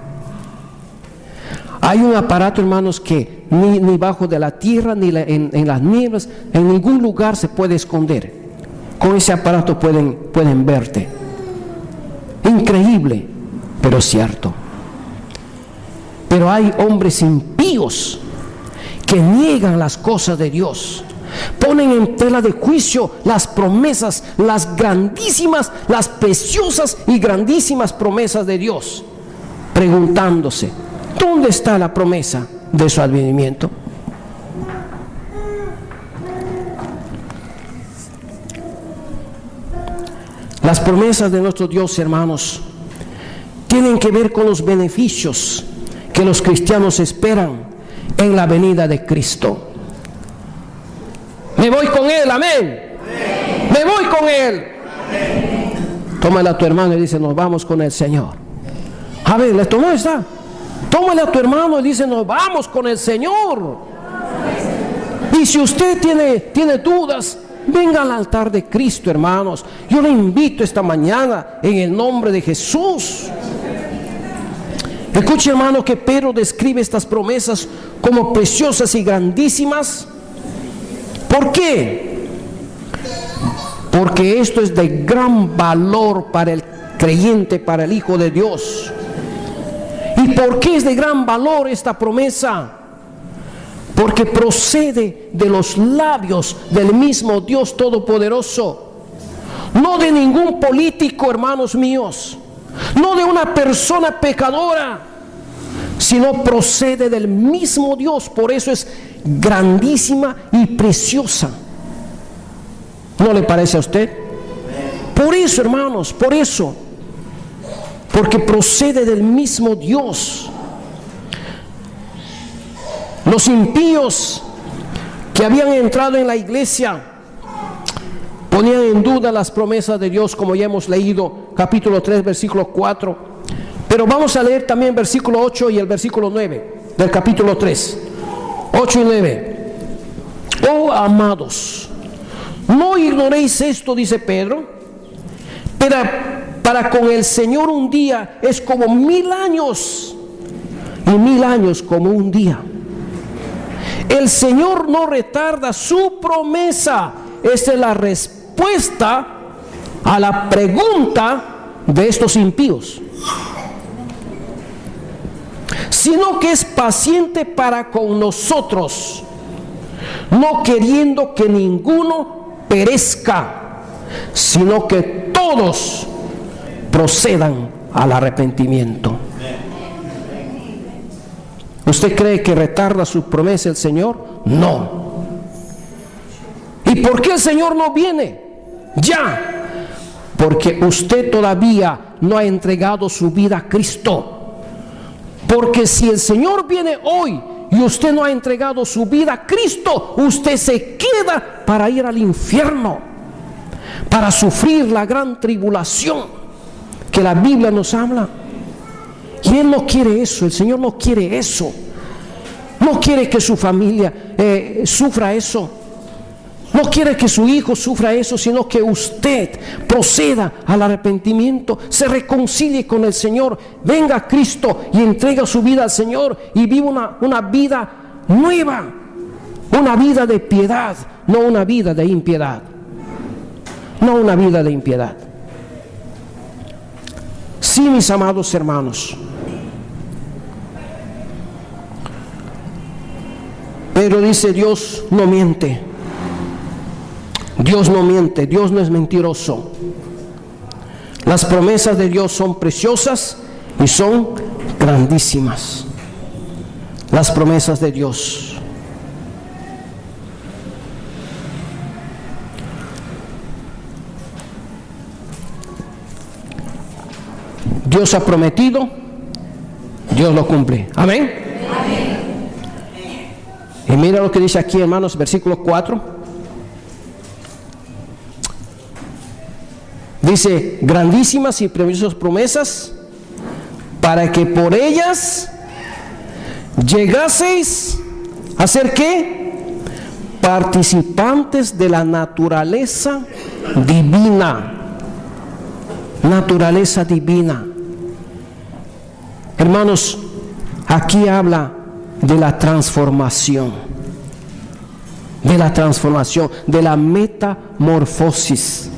Speaker 1: Hay un aparato, hermanos, que ni bajo de la tierra, ni en las nieblas, en ningún lugar se puede esconder. Con ese aparato pueden verte. Increíble, pero cierto. Pero hay hombres impíos que niegan las cosas de Dios. Ponen en tela de juicio las promesas, las grandísimas, las preciosas y grandísimas promesas de Dios, preguntándose: ¿dónde está la promesa de su advenimiento? Las promesas de nuestro Dios, hermanos, tienen que ver con los beneficios que los cristianos esperan en la venida de Cristo. Me voy con Él, amén. Me voy con Él. Tómale a tu hermano y dice: nos vamos con el Señor. A ver, ¿le tomó esta? Tómale a tu hermano y dice: nos vamos con el Señor. Y si usted tiene dudas, venga al altar de Cristo, hermanos. Yo le invito esta mañana en el nombre de Jesús. Escuche, hermano, que Pedro describe estas promesas como preciosas y grandísimas. ¿Por qué? Porque esto es de gran valor para el creyente, para el Hijo de Dios. ¿Y por qué es de gran valor esta promesa? Porque procede de los labios del mismo Dios Todopoderoso. No de ningún político, hermanos míos. No de una persona pecadora, sino procede del mismo Dios. Por eso es grandísima y preciosa. ¿No le parece a usted? Por eso, hermanos, por eso. Porque procede del mismo Dios. Los impíos que habían entrado en la iglesia Ponían en duda las promesas de Dios, como ya hemos leído, capítulo 3, versículo 4. Pero vamos a leer también versículo 8 y el versículo 9 del capítulo 3. 8 y 9. Oh amados, no ignoréis esto, dice Pedro, para con el Señor un día es como 1000 años, y 1000 años como un día. El Señor no retarda su promesa. Esta es la respuesta a la pregunta de estos impíos, sino que es paciente para con nosotros, no queriendo que ninguno perezca, sino que todos procedan al arrepentimiento. ¿Usted cree que retarda su promesa el Señor? No. ¿Y por qué el Señor no viene ya? Porque usted todavía no ha entregado su vida a Cristo. Porque si el Señor viene hoy y usted no ha entregado su vida a Cristo, usted se queda para ir al infierno, para sufrir la gran tribulación que la Biblia nos habla. Y Él no quiere eso, el Señor no quiere eso. No quiere que su familia sufra eso. No quiere que su hijo sufra eso, sino que usted proceda al arrepentimiento, se reconcilie con el Señor, venga a Cristo y entrega su vida al Señor y viva una vida nueva, una vida de piedad, no una vida de impiedad. No una vida de impiedad. Sí, mis amados hermanos. Pero dice, Dios no miente. Dios no miente, Dios no es mentiroso. Las promesas de Dios son preciosas y son grandísimas. Las promesas de Dios. Dios ha prometido, Dios lo cumple. Amén. Amén. Y mira lo que dice aquí, hermanos, versículo 4. Dice, grandísimas y preciosas promesas, para que por ellas llegaseis a ser ¿qué? Participantes de la naturaleza divina. Naturaleza divina. Hermanos, aquí habla de la transformación, de la metamorfosis.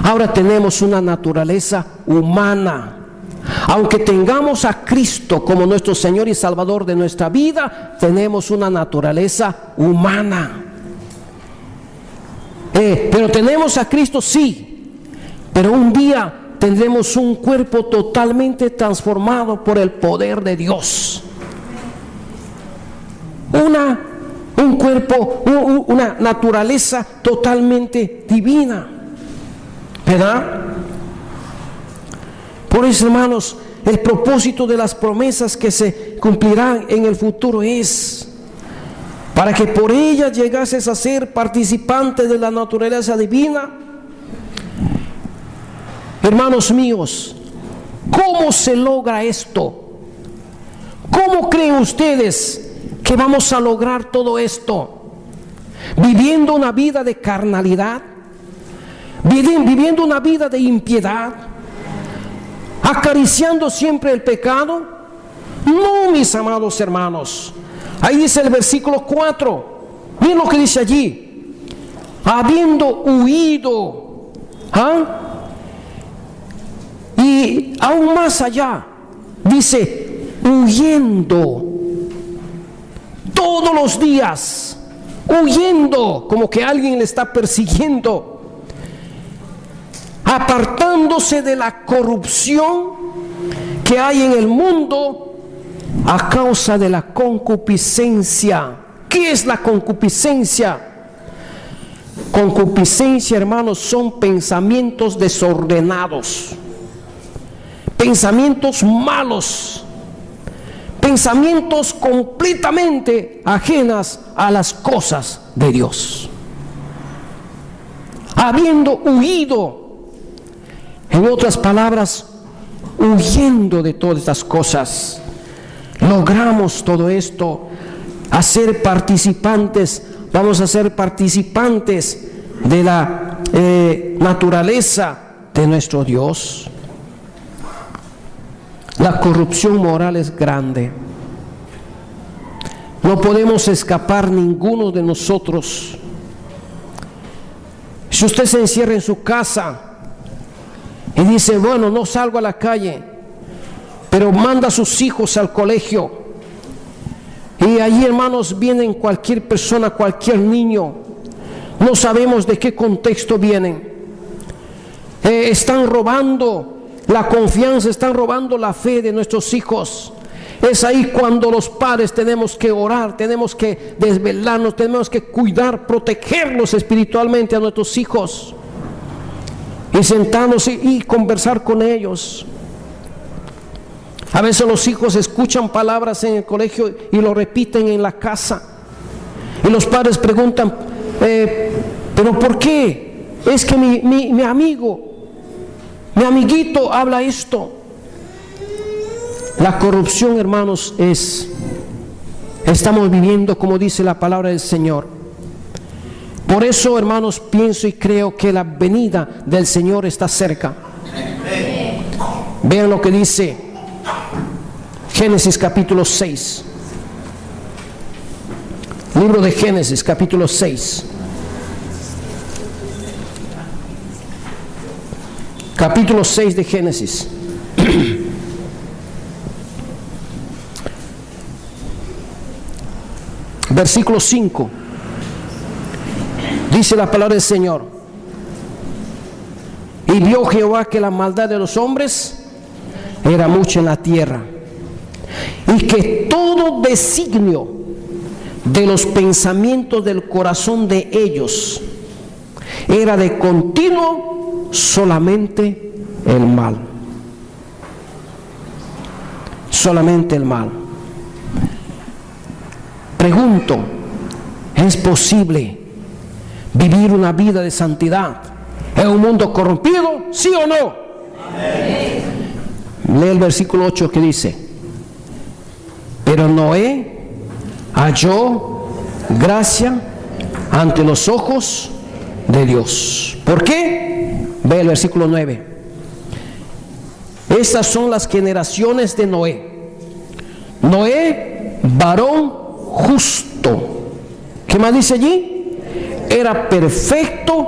Speaker 1: Ahora tenemos una naturaleza humana. Aunque tengamos a Cristo como nuestro Señor y Salvador de nuestra vida, tenemos una naturaleza humana. Pero tenemos a Cristo, sí, pero un día tendremos un cuerpo totalmente transformado por el poder de Dios. Un cuerpo, una naturaleza totalmente divina, ¿verdad? Por eso, hermanos, el propósito de las promesas que se cumplirán en el futuro es para que por ellas llegases a ser participantes de la naturaleza divina. Hermanos míos, ¿cómo se logra esto? ¿Cómo creen ustedes que vamos a lograr todo esto? ¿Viviendo una vida de carnalidad? ¿Viviendo una vida de impiedad? ¿Acariciando siempre el pecado? No, mis amados hermanos. Ahí dice el versículo 4. Miren lo que dice allí. Habiendo huido. Y aún más allá dice, huyendo todos los días, huyendo, como que alguien le está persiguiendo, apartándose de la corrupción que hay en el mundo a causa de la concupiscencia. ¿Qué es la concupiscencia? Concupiscencia, hermanos, son pensamientos desordenados, pensamientos malos, pensamientos completamente ajenas a las cosas de Dios. habiendo huido, en otras palabras, huyendo de todas estas cosas, logramos todo esto, vamos a ser participantes de la naturaleza de nuestro Dios. La corrupción moral es grande. No podemos escapar ninguno de nosotros. Si usted se encierra en su casa y dice, bueno, no salgo a la calle, pero manda a sus hijos al colegio, y allí, hermanos, vienen cualquier persona, cualquier niño, no sabemos de qué contexto vienen, están robando la confianza, están robando la fe de nuestros hijos. Es ahí cuando los padres tenemos que orar, tenemos que desvelarnos, tenemos que cuidar, protegerlos espiritualmente a nuestros hijos, y sentarnos y conversar con ellos. A veces los hijos escuchan palabras en el colegio y lo repiten en la casa, y los padres preguntan, ¿pero por qué? Es que mi amigo, mi amiguito habla esto. La corrupción, hermanos, estamos viviendo como dice la palabra del Señor. Por eso, hermanos, pienso y creo que la venida del Señor está cerca. Vean lo que dice Génesis capítulo 6. Libro de Génesis capítulo 6. Capítulo 6 de Génesis. Versículo 5. Dice la palabra del Señor: y vio Jehová que la maldad de los hombres era mucha en la tierra, y que todo designio de los pensamientos del corazón de ellos era de continuo solamente el mal. Solamente el mal. Pregunto, ¿es posible vivir una vida de santidad en un mundo corrompido? ¿Sí o no? Amén. Lee el versículo 8 que dice: pero Noé halló gracia ante los ojos de Dios. ¿Por qué? Ve el versículo 9. Estas son las generaciones de Noé. Noé, varón justo. ¿Qué más dice allí? Era perfecto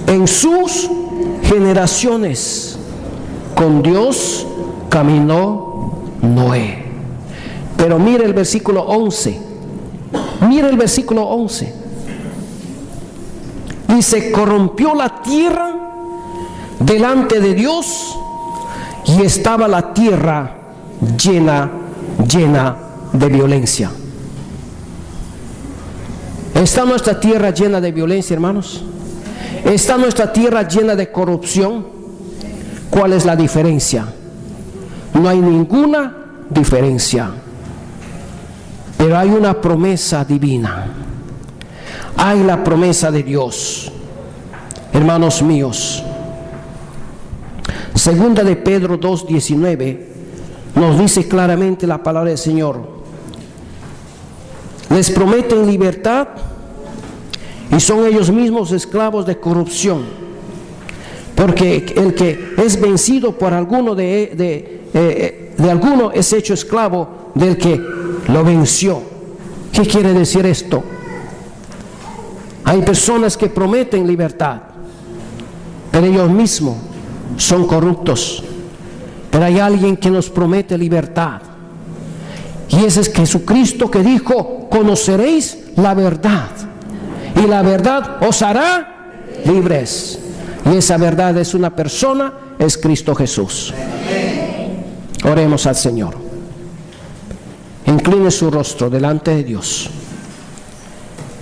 Speaker 1: en sus generaciones. Con Dios caminó Noé. Pero mire el versículo 11. Mire el versículo 11. Y se corrompió la tierra delante de Dios, y estaba la tierra llena de violencia. ¿Está nuestra tierra llena de violencia, hermanos? ¿Está nuestra tierra llena de corrupción? ¿Cuál es la diferencia? No hay ninguna diferencia. Pero hay una promesa divina. Hay la promesa de Dios. Hermanos míos, segunda de Pedro 2:19 nos dice claramente la palabra del Señor: les prometen libertad y son ellos mismos esclavos de corrupción, porque el que es vencido por alguno de alguno es hecho esclavo del que lo venció. ¿Qué quiere decir esto? Hay personas que prometen libertad, pero ellos mismos son corruptos. Pero hay alguien que nos promete libertad, y ese es Jesucristo, que dijo: conoceréis la verdad, y la verdad os hará libres. Y esa verdad es una persona, es Cristo Jesús. Oremos al Señor. Incline su rostro delante de Dios.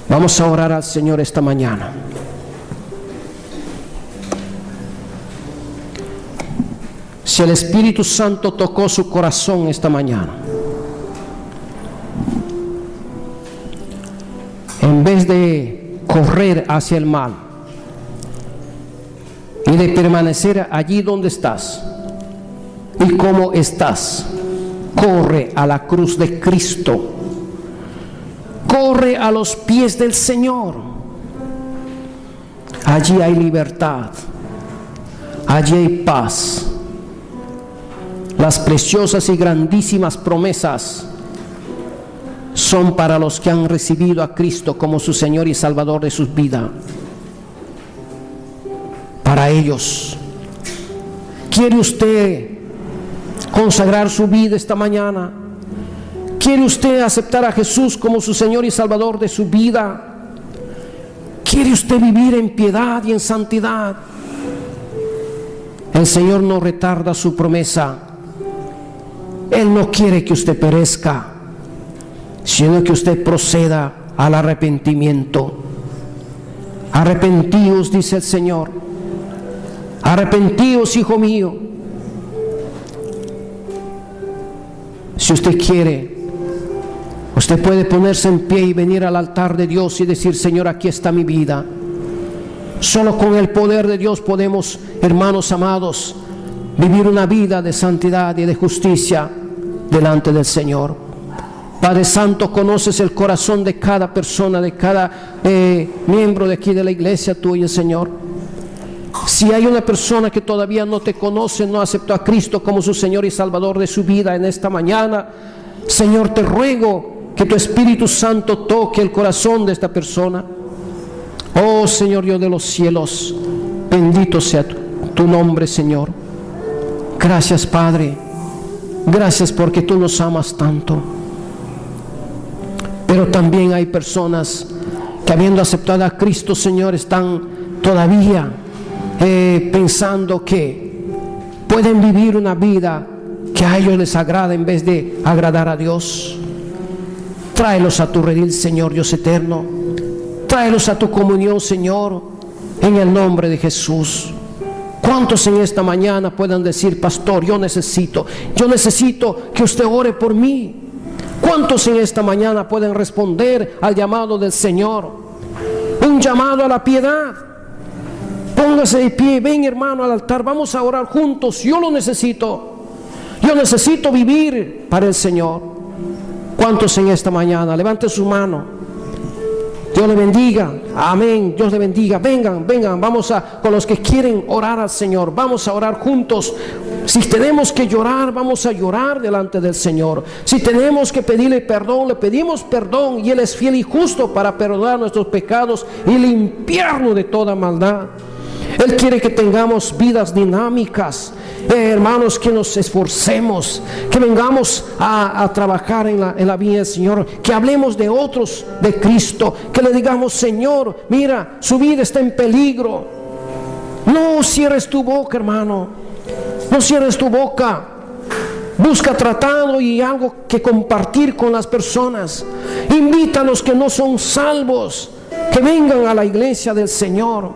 Speaker 1: Vamos a orar al Señor esta mañana. Si el Espíritu Santo tocó su corazón esta mañana, en vez de correr hacia el mal, de permanecer allí donde estás. ¿Y cómo estás? Corre a la cruz de Cristo. Corre a los pies del Señor. Allí hay libertad. Allí hay paz. Las preciosas y grandísimas promesas son para los que han recibido a Cristo como su Señor y Salvador de sus vidas. Para ellos. ¿Quiere usted consagrar su vida esta mañana? ¿Quiere usted aceptar a Jesús como su Señor y Salvador de su vida? ¿Quiere usted vivir en piedad y en santidad? El Señor no retarda su promesa. Él no quiere que usted perezca, sino que usted proceda al arrepentimiento. Arrepentíos, dice el Señor. Arrepentíos, hijo mío. Si usted quiere, usted puede ponerse en pie y venir al altar de Dios y decir: Señor, aquí está mi vida. Solo con el poder de Dios podemos, hermanos amados, vivir una vida de santidad y de justicia delante del Señor. Padre Santo, conoces el corazón de cada persona, de cada miembro de aquí de la iglesia tuya, Señor. Si hay una persona que todavía no te conoce, no aceptó a Cristo como su Señor y Salvador de su vida en esta mañana, Señor, te ruego que tu Espíritu Santo toque el corazón de esta persona. Oh Señor Dios de los cielos, bendito sea tu nombre, Señor. Gracias, Padre. Gracias porque tú nos amas tanto. Pero también hay personas que, habiendo aceptado a Cristo, Señor, están todavía pensando que pueden vivir una vida que a ellos les agrada en vez de agradar a Dios. Tráelos a tu redil, Señor Dios eterno. Tráelos a tu comunión, Señor, en el nombre de Jesús. ¿Cuántos en esta mañana puedan decir: pastor, yo necesito que usted ore por mí? ¿Cuántos en esta mañana pueden responder al llamado del Señor? Un llamado a la piedad. Póngase de pie, ven hermano al altar, vamos a orar juntos. Yo lo necesito. Yo necesito vivir para el Señor. ¿Cuántos en esta mañana? Levante su mano. Dios le bendiga, amén, Dios le bendiga. Vengan, vamos con los que quieren orar al Señor, vamos a orar juntos. Si tenemos que llorar, vamos a llorar delante del Señor. Si tenemos que pedirle perdón, le pedimos perdón, y Él es fiel y justo para perdonar nuestros pecados y limpiarnos de toda maldad. Él quiere que tengamos vidas dinámicas, hermanos, que nos esforcemos, que vengamos a trabajar en la vida del Señor, que hablemos de otros de Cristo, que le digamos: Señor, mira, su vida está en peligro. No cierres tu boca, hermano, no cierres tu boca. Busca tratado y algo que compartir con las personas. Invita a los que no son salvos, que vengan a la iglesia del Señor,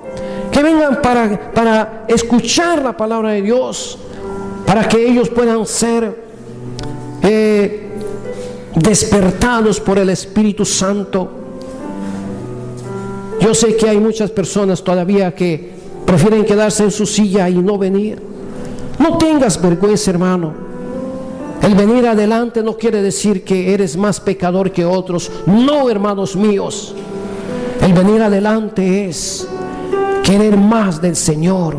Speaker 1: que vengan para escuchar la palabra de Dios, para que ellos puedan ser despertados por el Espíritu Santo. Yo sé que hay muchas personas todavía que prefieren quedarse en su silla y no venir. No tengas vergüenza, hermano. El venir adelante no quiere decir que eres más pecador que otros. No, hermanos míos. El venir adelante es querer más del Señor,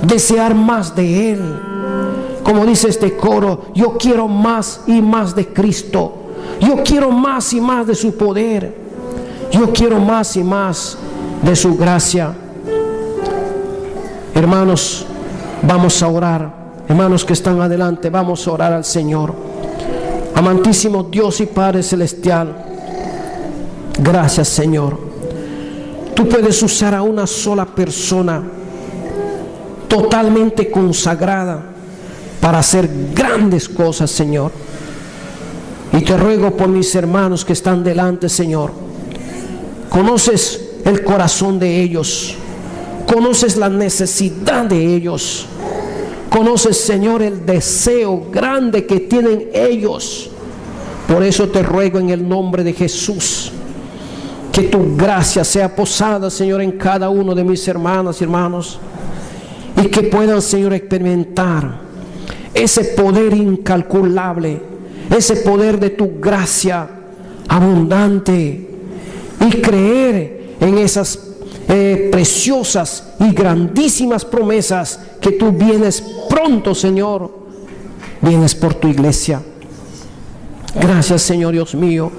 Speaker 1: desear más de Él. Como dice este coro: yo quiero más y más de Cristo. Yo quiero más y más de su poder. Yo quiero más y más de su gracia. Hermanos, vamos a orar. Hermanos que están adelante, vamos a orar al Señor. Amantísimo Dios y Padre Celestial, gracias, Señor. Tú puedes usar a una sola persona totalmente consagrada para hacer grandes cosas, Señor. Y te ruego por mis hermanos que están delante, Señor. Conoces el corazón de ellos. Conoces la necesidad de ellos. Conoces, Señor, el deseo grande que tienen ellos. Por eso te ruego en el nombre de Jesús, que tu gracia sea posada, Señor, en cada uno de mis hermanas y hermanos. y que puedan, Señor, experimentar ese poder incalculable, ese poder de tu gracia abundante, y creer en esas preciosas y grandísimas promesas que tú vienes pronto, Señor, vienes por tu iglesia. Gracias, Señor Dios mío.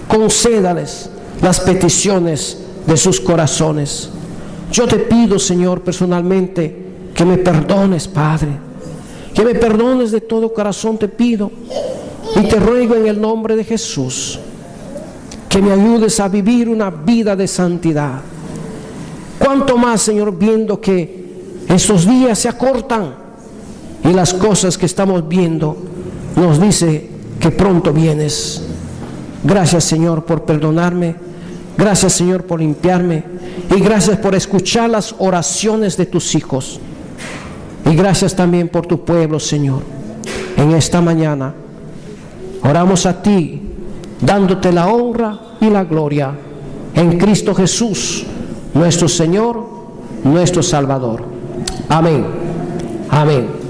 Speaker 1: Concédales las peticiones de sus corazones. Yo te pido, Señor, personalmente, que me perdones, Padre, que me perdones de todo corazón, te pido, y te ruego en el nombre de Jesús que me ayudes a vivir una vida de santidad. Cuanto más, Señor, viendo que estos días se acortan y las cosas que estamos viendo nos dice que pronto vienes. Gracias, Señor, por perdonarme. Gracias, Señor, por limpiarme. Y gracias por escuchar las oraciones de tus hijos. Y gracias también por tu pueblo, Señor. En esta mañana oramos a ti, dándote la honra y la gloria en Cristo Jesús, nuestro Señor, nuestro Salvador. Amén. Amén.